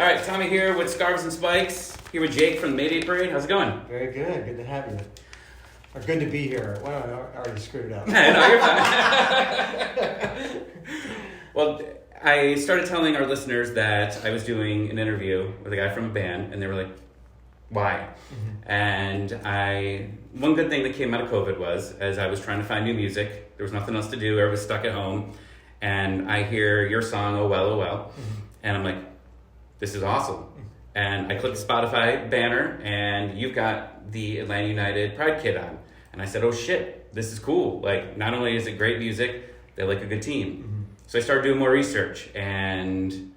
All right, Tommy here with Scarves and Spikes. Here with Jake from the Mayday Parade. How's it going? Very good. Good to have you. Or good to be here. Well, I already screwed it up. No, you're fine. Well, I started telling our listeners that I was doing an interview with a guy from a band, and they were like, why? Mm-hmm. And one good thing that came out of COVID was, as I was trying to find new music, there was nothing else to do, I was stuck at home, and I hear your song, Oh Well, Oh Well, mm-hmm. and I'm like, this is awesome. And I clicked the Spotify banner, and you've got the Atlanta United Pride kit on. And I said, oh shit, this is cool. Like, not only is it great music, they like a good team. Mm-hmm. So I started doing more research, and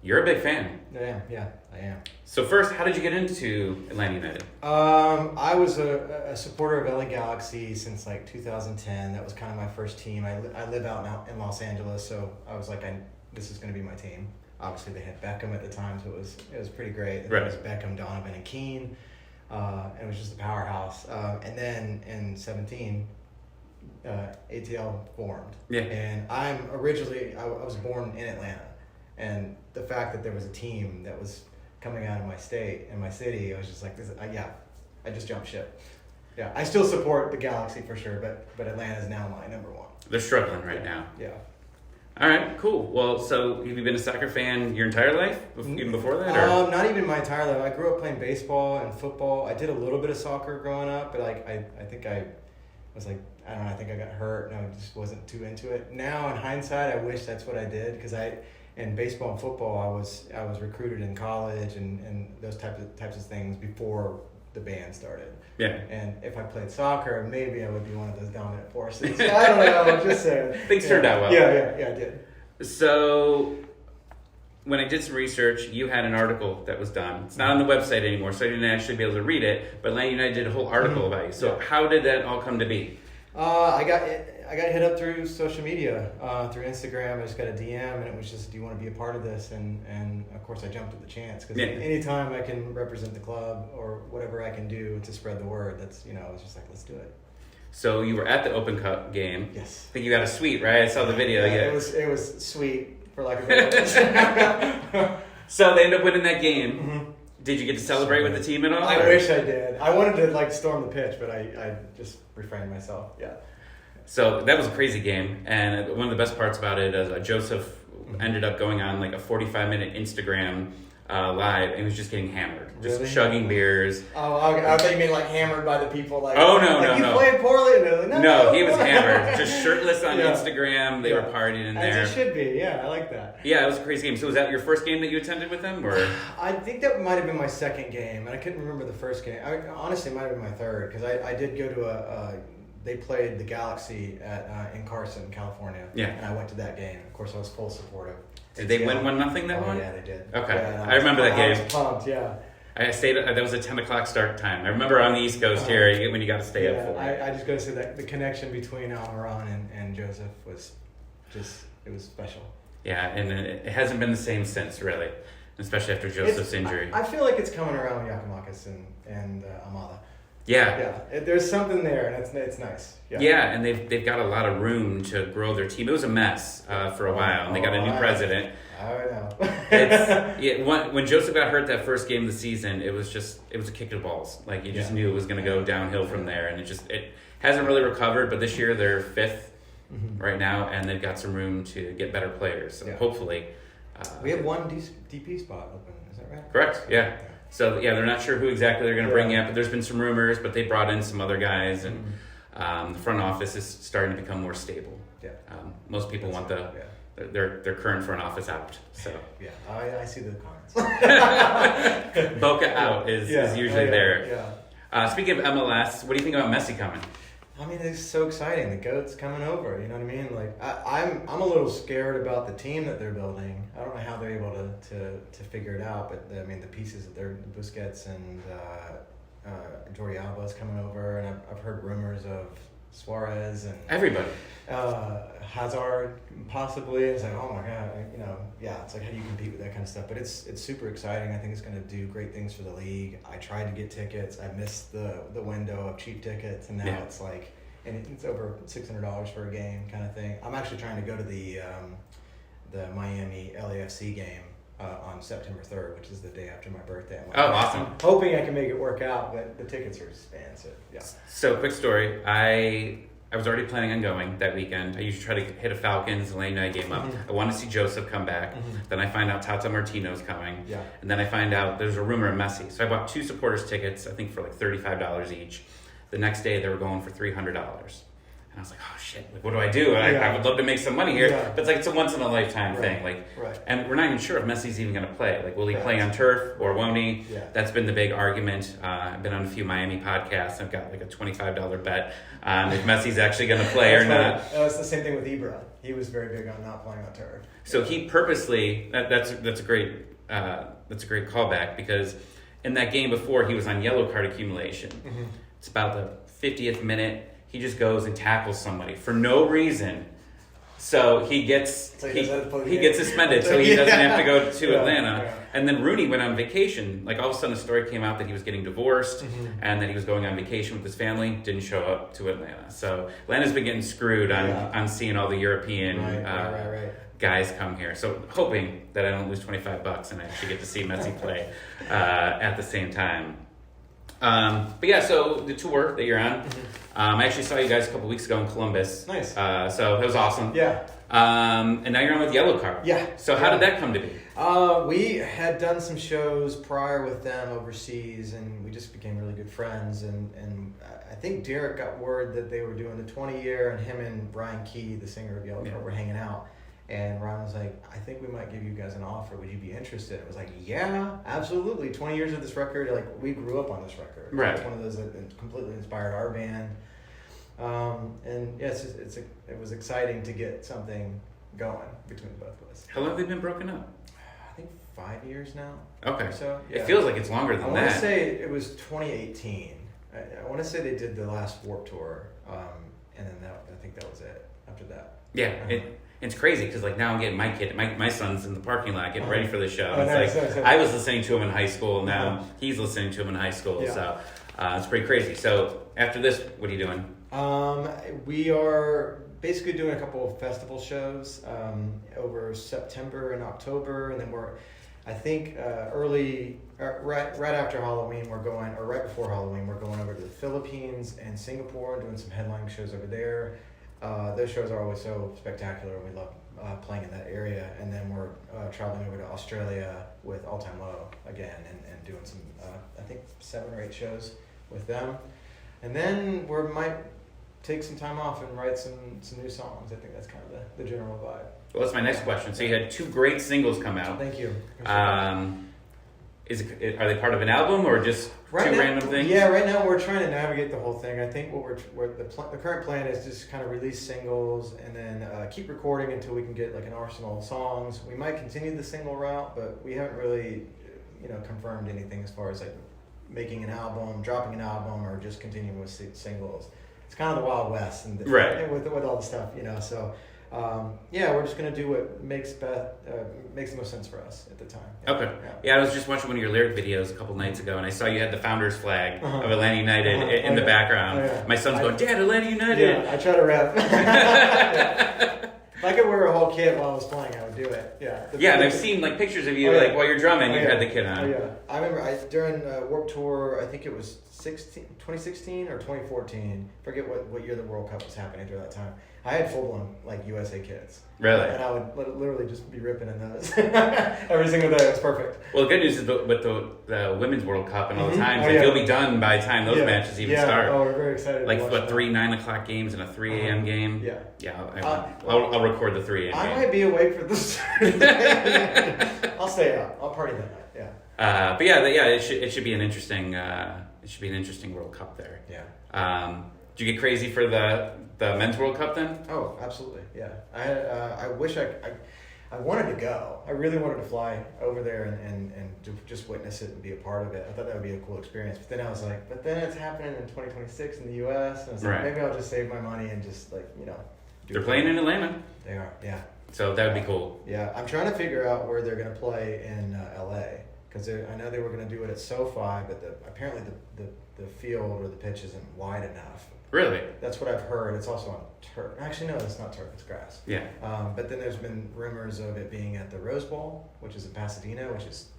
you're a big fan. Yeah, I am. So first, how did you get into Atlanta United? I was a supporter of LA Galaxy since like 2010. That was kind of my first team. I live out now in Los Angeles, so I was like, this is going to be my team. Obviously, they had Beckham at the time, so it was pretty great. Right. It was Beckham, Donovan, and Keane, and it was just a powerhouse. And then in 2017, ATL formed. Yeah. And I was born in Atlanta, and the fact that there was a team that was coming out of my state and my city, I was just like, I just jumped ship. Yeah, I still support the Galaxy for sure, but Atlanta is now my number one. They're struggling right now. Yeah. All right, cool. Well, so have you been a soccer fan your entire life, even before that? Or? Not even my entire life. I grew up playing baseball and football. I did a little bit of soccer growing up, but I think I was like, I don't know, I think I got hurt and I just wasn't too into it. Now, in hindsight, I wish that's what I did, because in baseball and football, I was recruited in college and those types of things before the band started. Yeah. And if I played soccer, maybe I would be one of those dominant forces. I don't know. I'm just saying. Things turned out well. Yeah, I did. So when I did some research, you had an article that was done. It's not on the website anymore, so I didn't actually be able to read it. But Atlanta United did a whole article about you. So how did that all come to be? I got hit up through social media, through Instagram. I just got a DM, and it was just, do you want to be a part of this? And of course, I jumped at the chance, because anytime I can represent the club or whatever I can do to spread the word, that's, I was just like, let's do it. So you were at the Open Cup game. Yes. I think you got a suite, right? I saw the video. Yeah. It was sweet, for lack of a better word. So they ended up winning that game. Mm-hmm. Did you get to celebrate with the team at all? I wish I did. I wanted to storm the pitch, but I just refrained myself. Yeah. So that was a crazy game, and one of the best parts about it is Joseph ended up going on like a 45-minute Instagram live, and he was just getting hammered, just chugging beers. Oh, okay. I thought you mean like hammered by the people. Like, oh no, you played poorly. No, he was hammered, just shirtless on Instagram. They were partying in there. As it should be. Yeah, I like that. Yeah, it was a crazy game. So was that your first game that you attended with them, or? I think that might have been my second game, and I couldn't remember the first game. Honestly, it might have been my third, because I did go to they played the Galaxy in Carson, California. Yeah. And I went to that game. Of course, I was full supportive. Did they win 1-0 that one? Yeah, they did. Okay. Yeah, I remember that game. I was pumped, yeah. I stayed, that was a 10 o'clock start time. I remember on the East Coast here, when you got to stay up for it. I just got to say that the connection between Almiron and Joseph was just, it was special. Yeah, and it hasn't been the same since, really, especially after Joseph's injury. I feel like it's coming around with Yakimakis and Amada. Yeah. Yeah, there's something there, and it's nice. Yeah, and they've got a lot of room to grow their team. It was a mess for a while, and they got a new president. I know. When Joseph got hurt that first game of the season, it was a kick to the balls. Like, you just knew it was going to go downhill from there, and it hasn't really recovered. But this year they're fifth right now, and they've got some room to get better players. So hopefully, we have one DP spot open. Is that right? Correct. Yeah. So they're not sure who exactly they're going to bring yet, but there's been some rumors. But they brought in some other guys, and the front office is starting to become more stable. Yeah. Most people want their current front office out. So I see the comments. Boca out is usually there. Yeah. Speaking of MLS, what do you think about Messi coming? I mean, it's so exciting. The GOAT's coming over. You know what I mean? Like, I'm a little scared about the team that they're building. I don't know how they're able to figure it out, but I mean, the pieces that they're Busquets and Jordi Alba's coming over, and I've heard rumors of Suarez and everybody. Hazard possibly. It's like, oh my god, it's like, how do you compete with that kind of stuff? But it's super exciting. I think it's going to do great things for the league. I tried to get tickets. I missed the window of cheap tickets, and now it's like, and it's over $600 for a game kind of thing. I'm actually trying to go to the Miami LAFC game on September 3rd, which is the day after my birthday. I'm Oh, awesome. Hoping I can make it work out, but the tickets are expensive. Yeah. So, quick story. I was already planning on going that weekend. I usually try to hit a Falcons late night game up. I want to see Joseph come back. Then I find out Tata Martino's coming. Yeah. And then I find out there's a rumor of Messi. So I bought 2 supporters tickets, I think for like $35 each. The next day they were going for $300. And I was like, oh shit, like, what do I do? I would love to make some money here, but it's like it's a once in a lifetime thing. Like, and we're not even sure if Messi's even going to play. Like, will he play on turf or won't he? Yeah. That's been the big argument. I've been on a few Miami podcasts. I've got like a $25 bet on if Messi's actually going to play or not. It's the same thing with Ibra. He was very big on not playing on turf. So he purposely that's a great callback, because in that game before he was on yellow card accumulation. It's about the 50th minute. He just goes and tackles somebody for no reason. So he gets gets suspended, so he doesn't have to go to Atlanta. Yeah. And then Rooney went on vacation. Like, all of a sudden a story came out that he was getting divorced and that he was going on vacation with his family, didn't show up to Atlanta. So Atlanta's been getting screwed on seeing all the European guys come here. So hoping that I don't lose $25 and I actually get to see Messi play at the same time. But yeah, so the tour that you're on, I actually saw you guys a couple weeks ago in Columbus. Nice. So it was awesome. Yeah. And now you're on with Yellow Card. Yeah. So how did that come to be? We had done some shows prior with them overseas, and we just became really good friends. And I think Derek got word that they were doing the 20-year, and him and Brian Key, the singer of Yellow Card, were hanging out. And Ryan was like, I think we might give you guys an offer. Would you be interested? I was like, yeah, absolutely. 20 years of this record. Like, we grew up on this record. Right. It's one of those that completely inspired our band. And yes, it was exciting to get something going between both of us. How long have they been broken up? I think 5 years now. Okay. So it feels like it's longer than that. I want to say it was 2018. I want to say they did the last Warped Tour, and then I think that was it after that. Yeah. It's crazy because, like, now I'm getting my son's in the parking lot getting ready for the show. Nice. I was listening to him in high school. Now he's listening to him in high school. Yeah. So it's pretty crazy. So after this, what are you doing? We are basically doing a couple of festival shows over September and October, and then I think right after Halloween right before Halloween we're going over to the Philippines and Singapore and doing some headlining shows over there. Those shows are always so spectacular, and we love playing in that area. And then we're traveling over to Australia with All Time Low again, and doing some I think 7 or 8 shows with them. And then we might take some time off and write some new songs. I think that's kind of the general vibe. Well, that's my next question. So you had 2 great singles come out. Thank you. Are they part of an album or just random things? Yeah, right now we're trying to navigate the whole thing. I think the current plan is just kind of release singles and then keep recording until we can get like an arsenal of songs. We might continue the single route, but we haven't really, confirmed anything as far as like making an album, dropping an album, or just continuing with singles. It's kind of the Wild West, and with all the stuff, So. We're just gonna do what makes the most sense for us at the time. Okay. Yeah, I was just watching one of your lyric videos a couple nights ago, and I saw you had the founders flag of Atlanta United in the background. Oh, yeah. My son's going, Dad, Atlanta United. Yeah, I try to rap. If I could wear a whole kit while I was playing, I would do it. Yeah. And I've seen like pictures of you while you're drumming. You've had the kit on. Oh yeah. I remember during Warped Tour. I think it was 2016 or 2014. Forget what year the World Cup was happening during that time. I had full blown like USA kits. Really? And I would literally just be ripping in those every single day. It was perfect. Well, the good news is with the Women's World Cup and all the times, you'll be done by the time those matches even start. Oh, we're very excited. Like 3 9:00 games and a 3 a.m. game. Yeah. Yeah. I'll record the 3 a.m. game. I might be awake for this. I'll stay up. I'll party that night. Yeah. But it should be an interesting World Cup there. Yeah. Did you get crazy for the Men's World Cup then? Oh, absolutely. Yeah. I wish I wanted to go. I really wanted to fly over there and just witness it and be a part of it. I thought that would be a cool experience. But then I was like, it's happening in 2026 in the U.S. And I was like, maybe I'll just save my money and just They're playing in Atlanta. They are, yeah. So that would be cool. Yeah. I'm trying to figure out where they're going to play in L.A. because I know they were going to do it at SoFi, but apparently the field or the pitch isn't wide enough. Really? That's what I've heard. It's also on turf. Actually, no, it's not turf. It's grass. Yeah. But then there's been rumors of it being at the Rose Bowl, which is in Pasadena, which is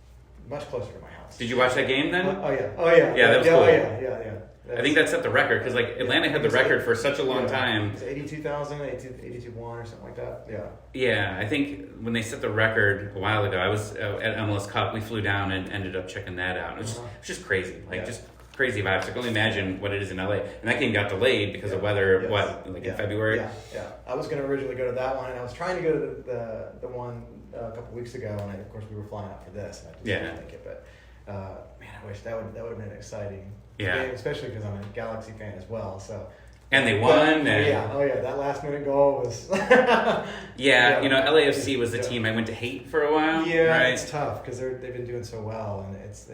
much closer to my house. Did you watch that game then? Oh yeah. Yeah, that was cool. Oh yeah. I think that set the record because like Atlanta had the record for such a long time. It's 82,000, 82-1 or something like that. Yeah. Yeah, I think when they set the record a while ago, I was at MLS Cup. We flew down and ended up checking that out. It was just crazy, just crazy vibes. I can only imagine what it is in LA. And that game got delayed because of weather. Yes. In February? Yeah. I was going to originally go to that one, and I was trying to go to the one a couple weeks ago, and of course we were flying out for this, and I just didn't make it. But man, I wish that would have been an exciting game, especially because I'm a Galaxy fan as well. So. And they won. That last minute goal was. LAFC was the team I went to hate for a while. Yeah, right? It's tough because they've been doing so well, and it's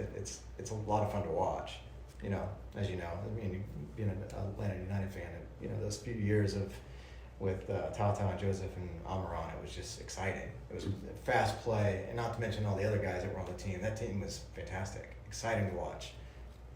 a lot of fun to watch. As you know, I mean, being an Atlanta United fan, those few years with Tata and Joseph and Almiron, it was just exciting. It was fast play, and not to mention all the other guys that were on the team. That team was fantastic, exciting to watch.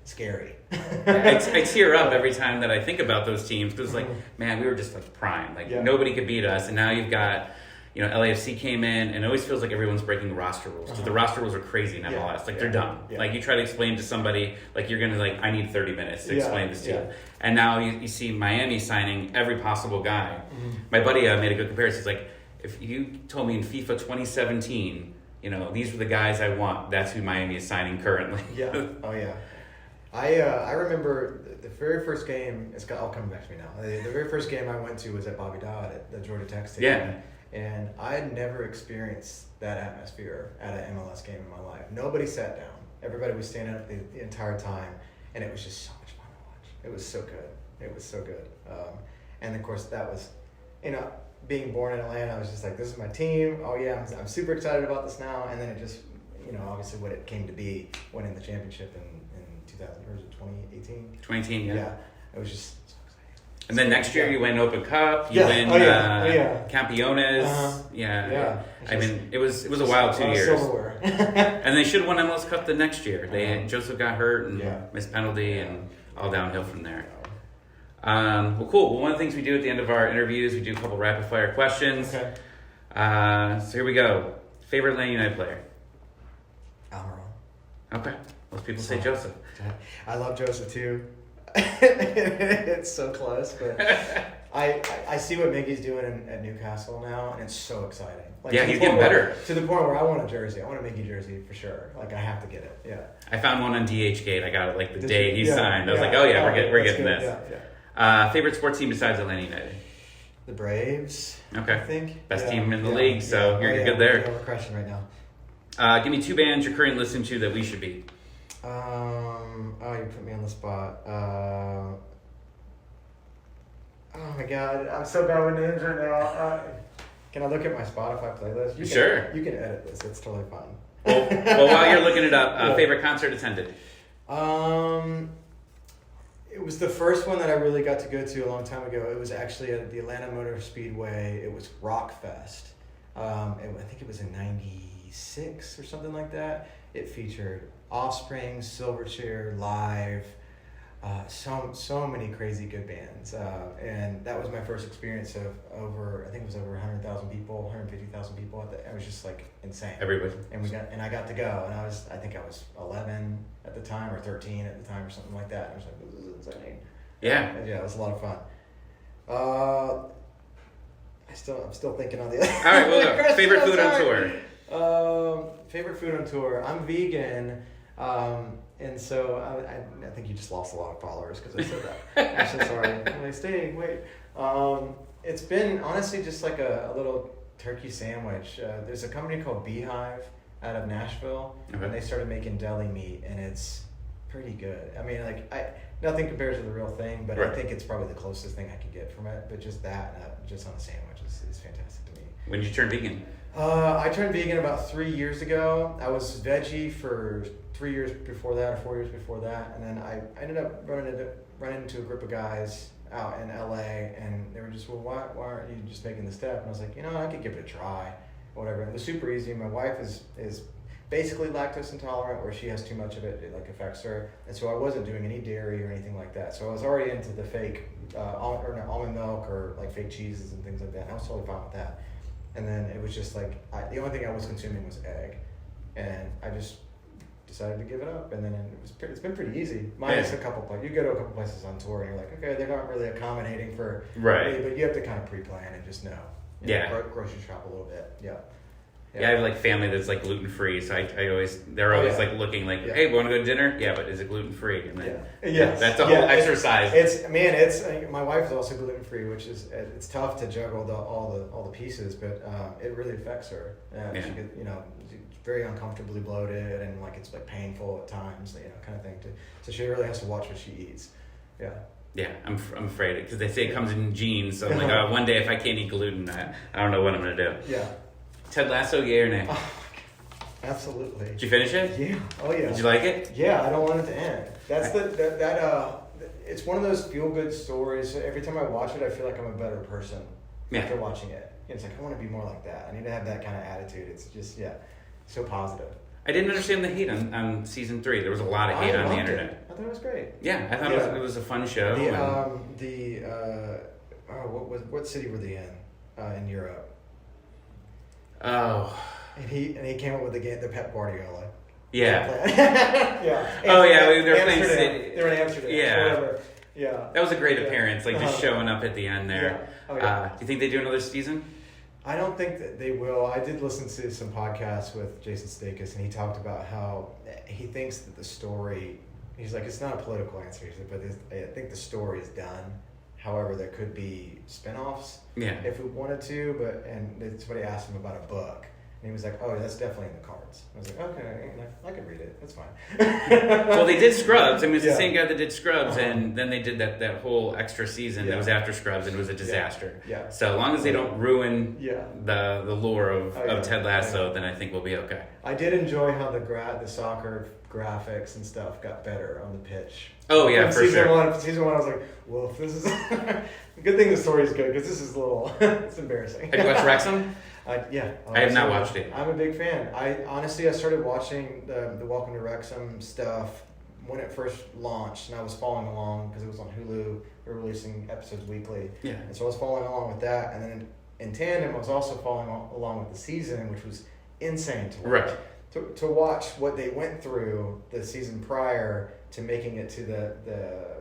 Scary. I tear up every time that I think about those teams because, man, we were just prime. Nobody could beat us, and now you've got, LAFC came in, and it always feels like everyone's breaking the roster rules because the roster rules are crazy in MLS. They're dumb. Yeah. You try to explain to somebody, you're gonna I need 30 minutes to explain this to you. And now you see Miami signing every possible guy. Mm-hmm. My buddy made a good comparison. He's like, if you told me in FIFA 2017, these were the guys I want, that's who Miami is signing currently. Yeah. Oh yeah. I remember the very first game. It's all coming back to me now. The very first game I went to was at Bobby Dodd at the Georgia Tech Stadium. Yeah. And I had never experienced that atmosphere at an MLS game in my life. Nobody sat down. Everybody was standing up the entire time, and it was just so much fun to watch. It was so good. And of course that was, being born in Atlanta, I was just like, this is my team. Oh yeah, I'm super excited about this now. And then it just, obviously what it came to be, winning the championship in 2018. 2018, yeah. Yeah, it was just so exciting. And then next year you win Open Cup, you win Campeones. Yeah. I mean, it was a wild 2 years. Silverware. And they should have won MLS Cup the next year. Joseph got hurt and missed penalty and all downhill from there. Well, cool. Well, one of the things we do at the end of our interviews, we do a couple rapid fire questions. Okay. So here we go. Favorite Atlanta United player? Almiron. Okay. Most people say Joseph. I love Joseph too. It's so close, but I see what Miggy's doing at Newcastle now, and it's so exciting. He's getting better. To the point where I want a jersey. I want a Miggy jersey for sure. I have to get it. Yeah. I found one on DHgate. I got it the day he signed. I was like, we're getting this. Yeah. Favorite sports team besides Atlanta United? The Braves. Okay. I think best team in the league, so you're good there. We're crushing right now. Give me 2 bands you're currently listening to that we should be. You put me on the spot. Oh my god, I'm so bad with names right now. Can I look at my Spotify playlist? Sure. You can edit this. It's totally fun. Well, while you're looking it up, favorite concert attended? It was the first one that I really got to go to a long time ago. It was actually at the Atlanta Motor Speedway. It was Rock Fest. I think it was in '96 or something like that. It featured Offspring, Silverchair, Live, so many crazy good bands, and that was my first experience of over 100,000 people, 150,000 people. It was just insane. Everybody. And I got to go, and I think I was 11 at the time or 13 at the time or something like that. I was like, this is insane. Yeah. Yeah, it was a lot of fun. I'm still thinking on the other. All right, well, favorite food on tour. Favorite food on tour. I'm vegan. And so I think you just lost a lot of followers because I said that. I'm so sorry. Wait. It's been honestly just a little turkey sandwich. There's a company called Beehive out of Nashville, and they started making deli meat, and it's pretty good. I mean, nothing compares to the real thing, but I think it's probably the closest thing I could get from it. But just that, just on a sandwich, is fantastic to me. When did you turn vegan? I turned vegan about 3 years ago. I was veggie for 3 years before that, or 4 years before that, and then I ended up running into a group of guys out in LA, and they were just, well, why aren't you just making the step? And I was like, I could give it a try, or whatever. It was super easy. My wife is basically lactose intolerant, where she has too much of it, it like affects her. And so I wasn't doing any dairy or anything like that. So I was already into the fake almond milk or like fake cheeses and things like that. And I was totally fine with that. And then it was just like, the only thing I was consuming was egg. And I just decided to give it up. And then it's been pretty easy. Minus a couple places. You go to a couple places on tour and you're like, okay, they're not really accommodating for me, but you have to kind of pre-plan and just know. Grocery shop a little bit. Yeah. Yeah, I have like family that's like gluten free, so they're always like looking like, hey, we want to go to dinner? Yeah, but is it gluten free? And then that's a whole exercise. My wife is also gluten free, which is it's tough to juggle all the pieces, but it really affects her. She gets, very uncomfortably bloated and like it's like painful at times, kind of thing. So she really has to watch what she eats. Yeah. Yeah, I'm afraid because they say it comes in genes. So I'm like, one day if I can't eat gluten, I don't know what I'm gonna do. Yeah. Ted Lasso, yay or nay? Oh, absolutely. Did you finish it? Yeah. Oh yeah. Did you like it? Yeah, I don't want it to end. That's it's one of those feel good stories. Every time I watch it, I feel like I'm a better person after watching it. It's like I want to be more like that. I need to have that kind of attitude. It's just so positive. I didn't understand the hate on season 3. There was a lot of hate on the internet. I thought it was great. Yeah, I thought it was a fun show. What city were they in Europe? Oh. And he came up with the Pep Guardiola. Yeah. Yeah. They're playing City. They were in Amsterdam. Yeah. Whatever. Yeah. That was a great appearance, like just showing up at the end there. Yeah. Oh, yeah. Do you think they do another season? I don't think that they will. I did listen to some podcasts with Jason Sudeikis, and he talked about how he thinks that the story. He's like, it's not a political answer. He said, but I think the story is done. However, there could be spinoffs if we wanted to. And somebody asked him about a book, and he was like, "Oh, that's definitely in the cards." I was like, "Okay, I can read it. That's fine." Well, they did Scrubs. I mean, it's the same guy that did Scrubs, and then they did that whole extra season that was after Scrubs, and it was a disaster. Yeah. So as long as they don't ruin the lure of Ted Lasso, then I think we'll be okay. I did enjoy how the soccer graphics and stuff got better on the pitch. Oh yeah, for sure. Season 1, I was like, well, if this is good thing the story's good because this is a little it's embarrassing. Have you watched Wrexham? Yeah. I have not watched it. I'm a big fan. I started watching the Welcome to Wrexham stuff when it first launched, and I was following along because it was on Hulu. They were releasing episodes weekly. Yeah. And so I was following along with that, and then in tandem, I was also following along with the season, which was insane to watch. Right. To watch what they went through the season prior to making it to the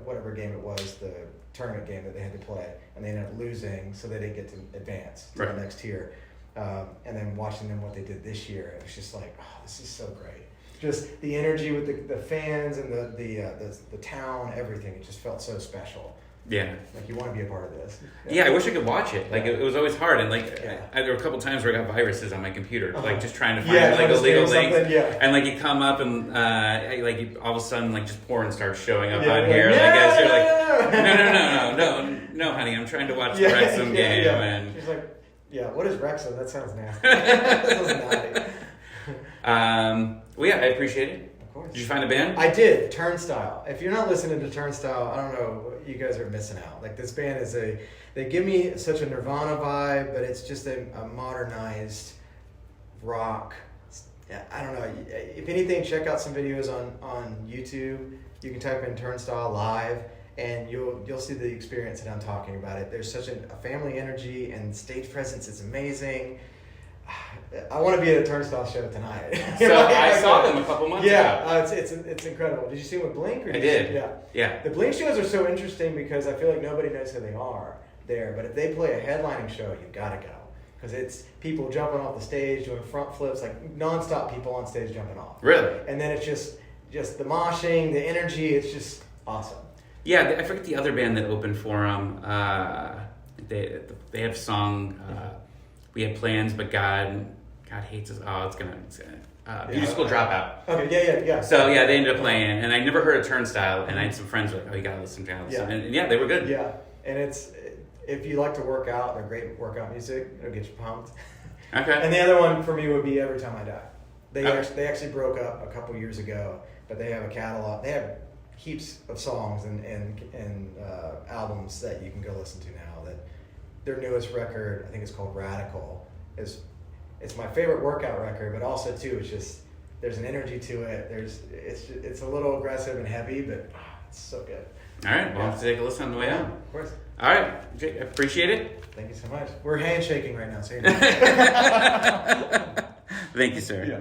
whatever game it was, the tournament game that they had to play, and they ended up losing, so they didn't get to advance to the next tier. And then watching them what they did this year, it was just like, oh, this is so great. Just the energy with the fans and the town, everything. It just felt so special. Yeah. Like you want to be a part of this. Yeah, I wish I could watch it. Like it was always hard, and there were a couple times where I got viruses on my computer, like just trying to find like illegal links. And like you come up and all of a sudden like just porn starts showing up on here. Like as you're like, no, honey, I'm trying to watch the Wrexham game. And she's like, what is Wrexham? That sounds nasty. That sounds naughty. Well, yeah, I appreciate it. Of course. Did you find a band? I did. Turnstile. If you're not listening to Turnstile, I don't know. You guys are missing out. Like this band they give me such a Nirvana vibe, but it's just a modernized rock. I don't know. If anything, check out some videos on YouTube. You can type in Turnstile Live, and you'll see the experience that I'm talking about. It. There's such a family energy, and stage presence is amazing. I want to be at a Turnstile show tonight. So I saw them a couple months ago. Yeah, it's incredible. Did you see them with Blink? I did. Yeah. The Blink shows are so interesting because I feel like nobody knows who they are there. But if they play a headlining show, you gotta go because it's people jumping off the stage, doing front flips, like nonstop people on stage jumping off. Really? And then it's just the moshing, the energy. It's just awesome. Yeah, I forget the other band that opened for them. They have a song. We had plans, but God hates us. Oh, it's gonna Beauty School Dropout. Okay, yeah. So they ended up playing, and I never heard of Turnstile, and I had some friends who were like, "Oh, you gotta listen to it." Yeah. And they were good. Yeah, and it's if you like to work out, they're great workout music. It'll get you pumped. Okay. And the other one for me would be Every Time I Die. They actually broke up a couple years ago, but they have a catalog. They have heaps of songs and albums that you can go listen to now. That their newest record, I think it's called Radical, it's my favorite workout record, but also too it's just There's an energy to it. It's a little aggressive and heavy, but it's so good. All right, we'll have to take a listen on the way out. Of course. All right, Jake, I appreciate it. Thank you so much. We're handshaking right now, so you know. Thank you, sir. Yeah.